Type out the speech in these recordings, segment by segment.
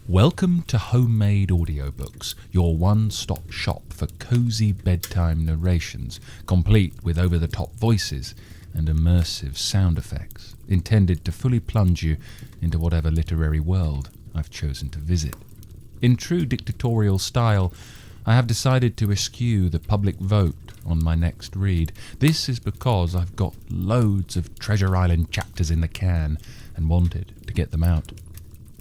Welcome to Homemade Audiobooks, your one-stop shop for cozy bedtime narrations, complete with over-the-top voices and immersive sound effects, intended to fully plunge you into whatever literary world I've chosen to visit. In true dictatorial style, I have decided to eschew the public vote on my next read. This is because I've got loads of Treasure Island chapters in the can and wanted to get them out.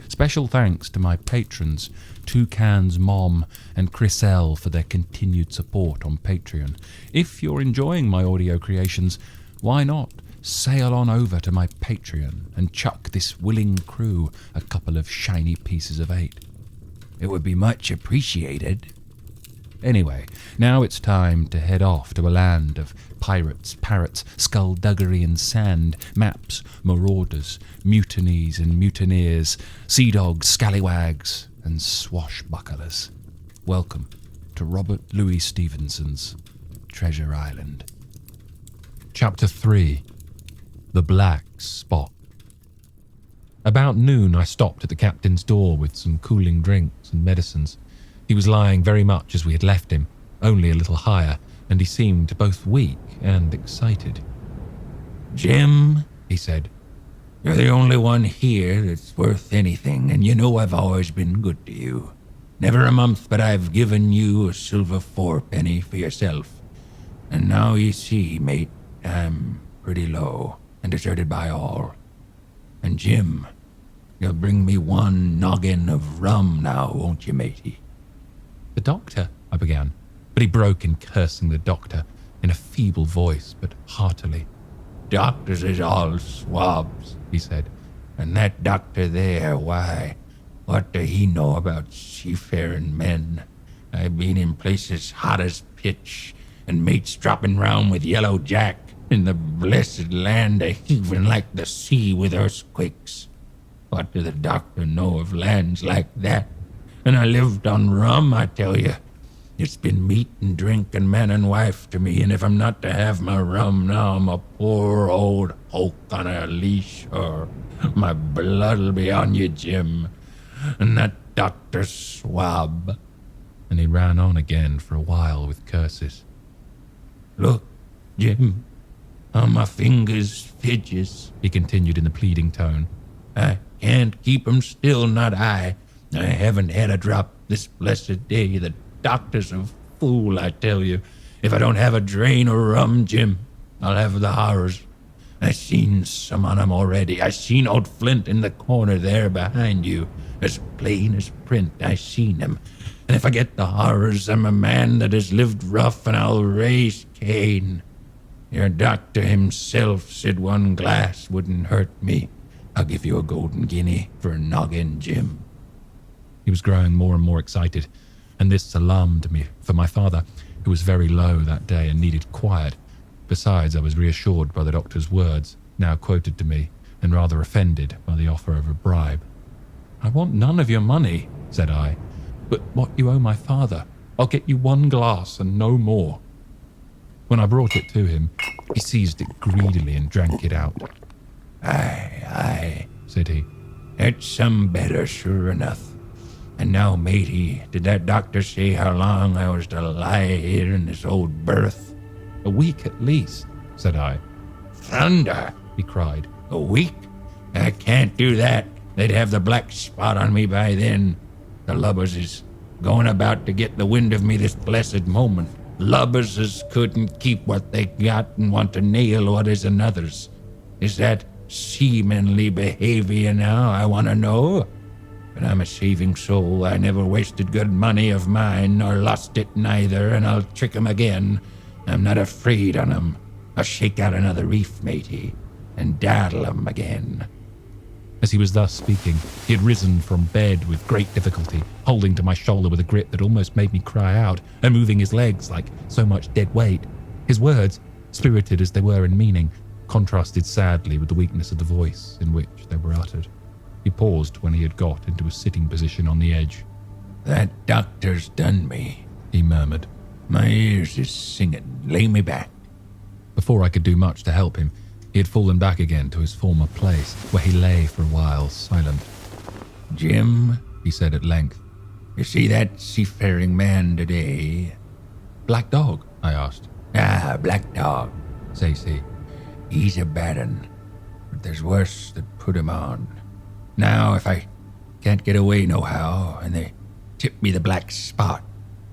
Special thanks to my patrons, Toucan's Mom and Chris L, for their continued support on Patreon. If you're enjoying my audio creations, why not sail on over to my Patreon and chuck this willing crew a couple of shiny pieces of 8? It would be much appreciated. Anyway, now it's time to head off to a land of pirates, parrots, skullduggery and sand, maps, marauders, mutinies and mutineers, sea dogs, scallywags and swashbucklers. Welcome to Robert Louis Stevenson's Treasure Island. Chapter 3. The Black Spot. About noon I stopped at the captain's door with some cooling drinks and medicines. He was lying very much as we had left him, only a little higher, and he seemed both weak and excited. "Jim," he said, "you're the only one here that's worth anything, and you know I've always been good to you. Never a month but I've given you a silver fourpenny for yourself. And now you see, mate, I'm pretty low and deserted by all. And Jim, you'll bring me one noggin of rum now, won't you, matey?" "The doctor," I began, but he broke in cursing the doctor in a feeble voice, but heartily. "Doctors is all swabs," he said. "And that doctor there, why, what do he know about seafaring men? I've been in places hot as pitch, and mates dropping round with Yellow Jack, in the blessed land a heaving like the sea with earthquakes. What do the doctor know of lands like that? And I lived on rum, I tell you. It's been meat and drink and man and wife to me, and if I'm not to have my rum now, I'm a poor old hulk on a leash, or my blood'll be on you, Jim. And that doctor swab." And he ran on again for a while with curses. "Look, Jim, how my fingers fidges," he continued in a pleading tone. "I can't keep 'em still, not I. I haven't had a drop this blessed day. The doctor's a fool, I tell you. If I don't have a drain of rum, Jim, I'll have the horrors. I seen some on 'em already. I seen old Flint in the corner there behind you. As plain as print, I seen him. And if I get the horrors, I'm a man that has lived rough, and I'll raise Cain. Your doctor himself said one glass wouldn't hurt me. I'll give you a golden guinea for a noggin, Jim." He was growing more and more excited, and this alarmed me for my father, who was very low that day and needed quiet. Besides, I was reassured by the doctor's words, now quoted to me, and rather offended by the offer of a bribe. "I want none of your money," said I, "but what you owe my father. I'll get you one glass and no more." When I brought it to him, he seized it greedily and drank it out. Aye, said he. "That's some better, sure enough. And now, matey, did that doctor say how long I was to lie here in this old berth?" "A week at least," said I. "Thunder!" he cried. "A week? I can't do that. They'd have the black spot on me by then. The lubbers is going about to get the wind of me this blessed moment. Lubbers as couldn't keep what they got and want to nail what is another's. Is that seamanly behavior now, I want to know? But I'm a saving soul. I never wasted good money of mine, nor lost it neither, and I'll trick 'em again. I'm not afraid on 'em. I'll shake out another reef, matey, and daddle 'em again." As he was thus speaking, he had risen from bed with great difficulty, holding to my shoulder with a grip that almost made me cry out, and moving his legs like so much dead weight. His words, spirited as they were in meaning, contrasted sadly with the weakness of the voice in which they were uttered. He paused when he had got into a sitting position on the edge. "That doctor's done me," he murmured. "My ears is singing. Lay me back." Before I could do much to help him, he had fallen back again to his former place, where he lay for a while silent. "Jim," he said at length. You see that seafaring man today? Black dog? I asked. Ah, black dog, says he. He's a bad un, but there's worse that put him on. Now, if I can't get away nohow, and they tip me the black spot,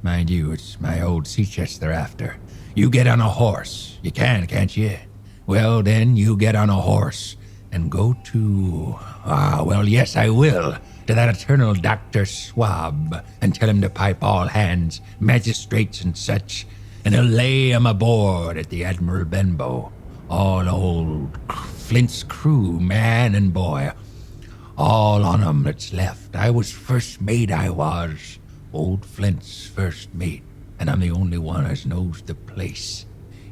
mind you, it's my old sea chest they're after. You get on a horse. You can, can't you? Well, then you get on a horse and go to... yes, I will. To that eternal Dr. Swab, and tell him to pipe all hands, magistrates and such, and he'll lay 'em aboard at the Admiral Benbow. All old Flint's crew, man and boy. All on 'em that's left. I was first mate, I was. Old Flint's first mate, and I'm the only one as knows the place.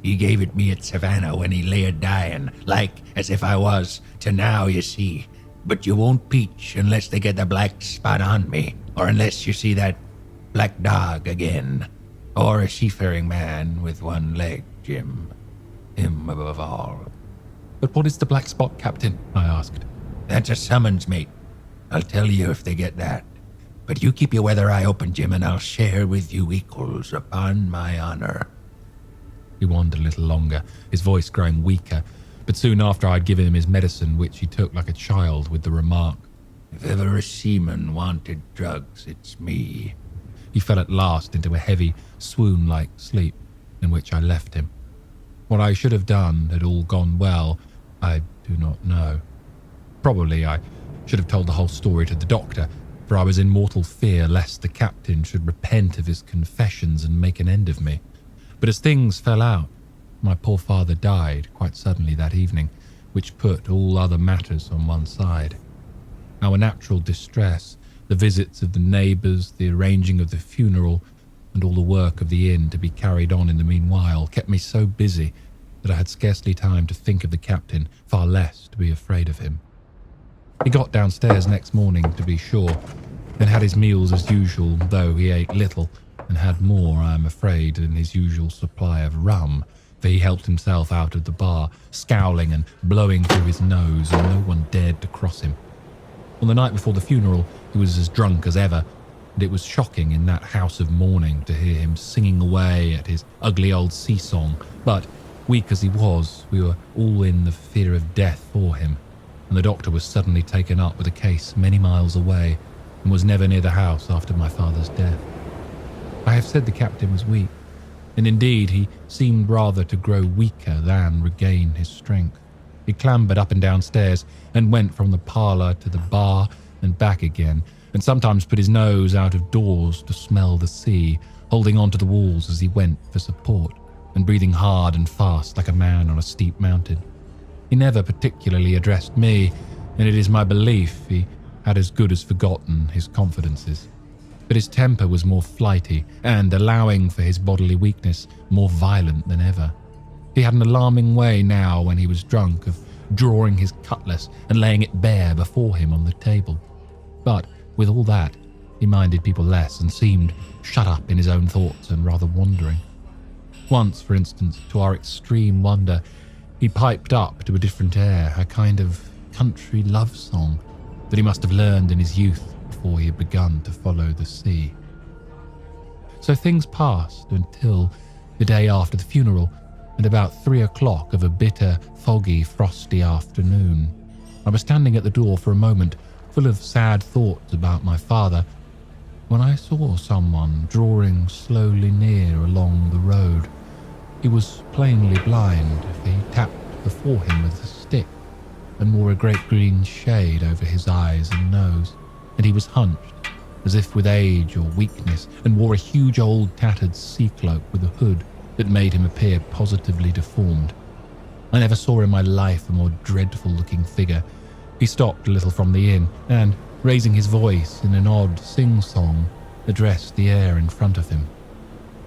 He gave it me at Savannah when he lay a-dying, like as if I was, to now, you see. But you won't peach unless they get the black spot on me, or unless you see that black dog again, or a seafaring man with one leg, Jim. Him above all. But what is the black spot, Captain? I asked. That's a summons, mate. I'll tell you if they get that. But you keep your weather eye open, Jim, and I'll share with you equals, upon my honor. He whined a little longer, his voice growing weaker, but soon after I'd given him his medicine, which he took like a child, with the remark, If ever a seaman wanted drugs, it's me. He fell at last into a heavy, swoon-like sleep, in which I left him. What I should have done had all gone well, I do not know. Probably I should have told the whole story to the doctor, for I was in mortal fear lest the captain should repent of his confessions and make an end of me. But as things fell out, my poor father died quite suddenly that evening, which put all other matters on one side. Our natural distress, the visits of the neighbours, the arranging of the funeral, and all the work of the inn to be carried on in the meanwhile, kept me so busy that I had scarcely time to think of the captain, far less to be afraid of him. He got downstairs next morning, to be sure, and had his meals as usual, though he ate little, and had more, I am afraid, than his usual supply of rum, for he helped himself out of the bar, scowling and blowing through his nose, and no one dared to cross him. On the night before the funeral, he was as drunk as ever, and it was shocking in that house of mourning to hear him singing away at his ugly old sea-song. But, weak as he was, we were all in the fear of death for him, and the doctor was suddenly taken up with a case many miles away, and was never near the house after my father's death. I have said the captain was weak, and indeed he seemed rather to grow weaker than regain his strength. He clambered up and down stairs, and went from the parlour to the bar and back again, and sometimes put his nose out of doors to smell the sea, holding on to the walls as he went for support, and breathing hard and fast like a man on a steep mountain. He never particularly addressed me, and it is my belief he had as good as forgotten his confidences. But his temper was more flighty, and, allowing for his bodily weakness, more violent than ever. He had an alarming way now, when he was drunk, of drawing his cutlass and laying it bare before him on the table. But, with all that, he minded people less, and seemed shut up in his own thoughts and rather wandering. Once, for instance, to our extreme wonder, he piped up to a different air, a kind of country love song that he must have learned in his youth before he had begun to follow the sea. So things passed until the day after the funeral, and about 3 o'clock of a bitter, foggy, frosty afternoon. I was standing at the door for a moment, full of sad thoughts about my father, when I saw someone drawing slowly near along the road. He was plainly blind, for he tapped before him with a stick, and wore a great green shade over his eyes and nose, and he was hunched, as if with age or weakness, and wore a huge old tattered sea cloak with a hood that made him appear positively deformed. I never saw in my life a more dreadful-looking figure. He stopped a little from the inn, and, raising his voice in an odd sing-song, addressed the air in front of him.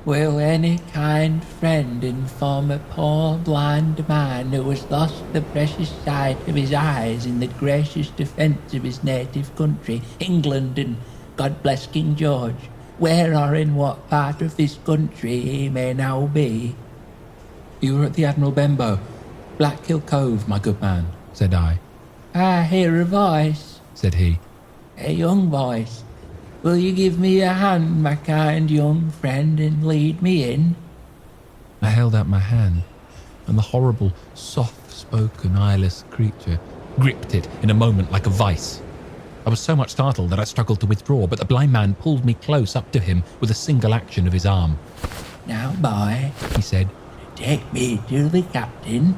Will any kind friend inform a poor blind man who has lost the precious sight of his eyes in the gracious defence of his native country, England, and God bless King George, where or in what part of this country he may now be? You were at the Admiral Benbow, Blackhill Cove, my good man, said I. I hear a voice, said he. a young voice, Will you give me a hand, my kind young friend, and lead me in? I held out my hand, and the horrible, soft-spoken, eyeless creature gripped it in a moment like a vice. I was so much startled that I struggled to withdraw, but the blind man pulled me close up to him with a single action of his arm. Now, boy, He said, take me to the captain.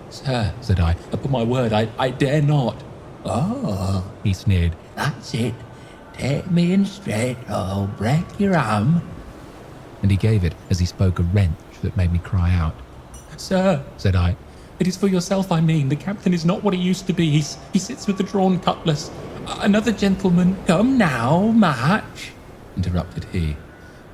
"Sir," said I, "upon my word, I dare not." Oh, He sneered. that's it. Take me in straight or I'll break your arm. And he gave it, as he spoke, a wrench that made me cry out. "Sir," said I, "it is for yourself I mean. The captain is not what he used to be. He sits with the drawn cutlass. Another gentleman—" Come now, march. interrupted he,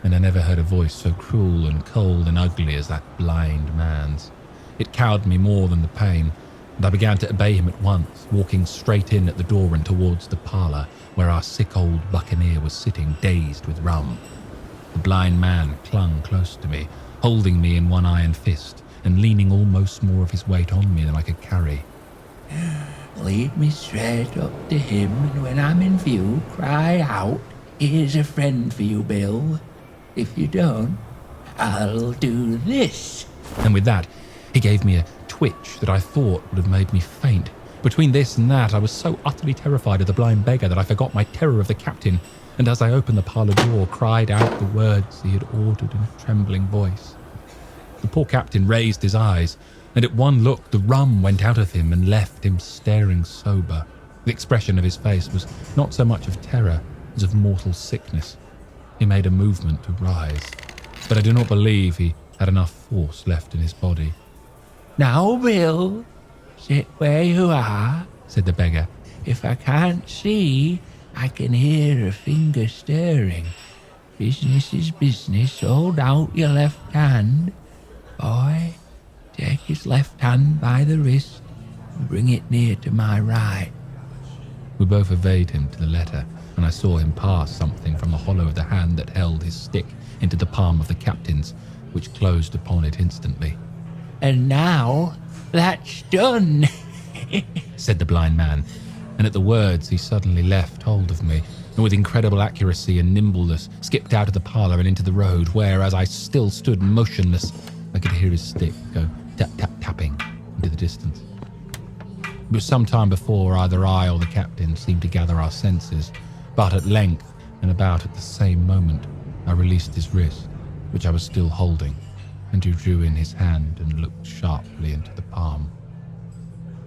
and I never heard a voice so cruel and cold and ugly as that blind man's. It cowed me more than the pain, and I began to obey him at once, walking straight in at the door and towards the parlour, where our sick old buccaneer was sitting dazed with rum. The blind man clung close to me, holding me in one iron fist, and leaning almost more of his weight on me than I could carry. Lead me straight up to him, and when I'm in view, cry out, "Here's a friend for you, Bill." If you don't, I'll do this. And with that, he gave me a twitch that I thought would have made me faint. Between this and that, I was so utterly terrified of the blind beggar that I forgot my terror of the captain, and as I opened the parlour door, cried out the words he had ordered in a trembling voice. The poor captain raised his eyes, and at one look the rum went out of him and left him staring sober. The expression of his face was not so much of terror as of mortal sickness. He made a movement to rise, but I do not believe he had enough force left in his body. Now, Bill, sit where you are. Said the beggar. If I can't see, I can hear a finger stirring. Business is business. Hold out your left hand. Boy, take his left hand by the wrist and bring it near to my right. We both obeyed him to the letter, and I saw him pass something from the hollow of the hand that held his stick into the palm of the captain's, which closed upon it instantly. And now, that's done, said the blind man, and at the words he suddenly left hold of me, and with incredible accuracy and nimbleness skipped out of the parlour and into the road, where, as I still stood motionless, I could hear his stick go tap-tap-tapping into the distance. It was some time before either I or the captain seemed to gather our senses, but at length, and about at the same moment, I released his wrist, which I was still holding, and he drew in his hand and looked sharply into the palm.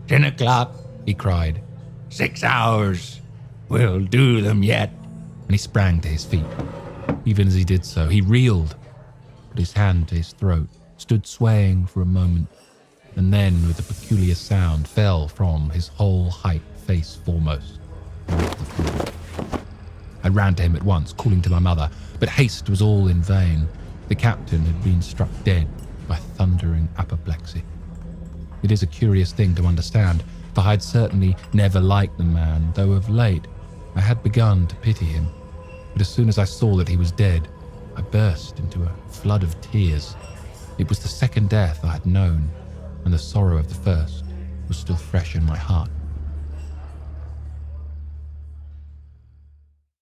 10 o'clock, he cried. 6 hours. We'll do them yet. And he sprang to his feet. Even as he did so, he reeled, put his hand to his throat, stood swaying for a moment, and then, with a peculiar sound, fell from his whole height face foremost and hit the floor. I ran to him at once, calling to my mother, but haste was all in vain. The captain had been struck dead by thundering apoplexy. It is a curious thing to understand, for I had certainly never liked the man, though of late I had begun to pity him. But as soon as I saw that he was dead, I burst into a flood of tears. It was the second death I had known, and the sorrow of the first was still fresh in my heart.